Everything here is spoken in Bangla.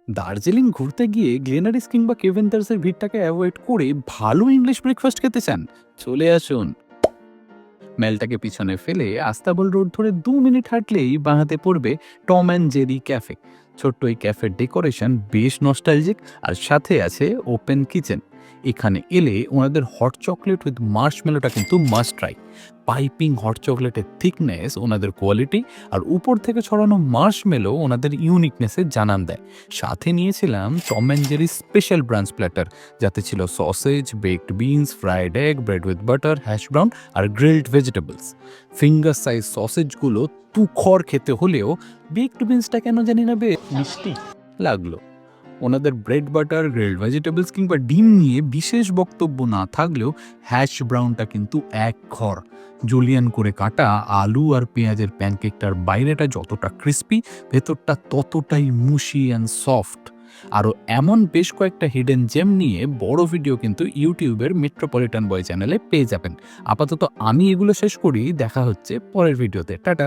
দার্জিলিং ঘুরতে গিয়ে গ্লেনারিস কিংবা কেভেন্টার্সের ভিড়টাকে অ্যাভয়েড করে ভালো ইংলিশ ব্রেকফাস্ট খেতে চান? চলে আসুন। মেলটাকে পিছনে ফেলে আস্তাবল রোড ধরে 2 মিনিট হাঁটলেই বাঁহাতে পড়বে টম অ্যান্ড জেরি ক্যাফে। ছোট্ট এই ক্যাফের ডেকোরেশন বেশ নস্টালজিক, আর সাথে আছে ওপেন কিচেন। এখানে এলে ওনাদের হট চকলেট উইথ মার্শমেলোটা কিন্তু মাস্ট ট্রাই। পাইপিং হট চকলেটের থিকনেস ওনাদের কোয়ালিটি, আর উপর থেকে ছড়ানো মার্শমেলো ওনাদের ইউনিকনেসের জানান দেয়। সাথে নিয়েছিলাম Tom and Jerry special brunch platter, যাতে ছিল sausage, baked beans, fried egg, bread with butter, hash brown আর গ্রিলড ভেজিটেবলস। ফিঙ্গার সাইজ সসেজগুলো তুখর খেতে হলেও বেকড বিনসটা কেন জানি না বেশ মিষ্টি লাগলো। ওনাদের ব্রেড বাটার, গ্রিলড ভেজিটেবলস কিংবা ডিম নিয়ে বিশেষ বক্তব্য না থাকলেও হ্যাশ ব্রাউনটা কিন্তু এক ঘর। জুলিয়ান করে কাটা আলু আর পেঁয়াজের প্যানকেকটার বাইরেটা যতটা ক্রিস্পি, ভেতরটা ততটাই মুশি অ্যান্ড সফট। আরও এমন বেশ কয়েকটা হিডেন জেম নিয়ে বড় ভিডিও কিন্তু ইউটিউবের মেট্রোপলিটন বয় চ্যানেলে পেয়ে যাবেন। আপাতত আমি এগুলো শেষ করি, দেখা হচ্ছে পরের ভিডিওতে। টাটা।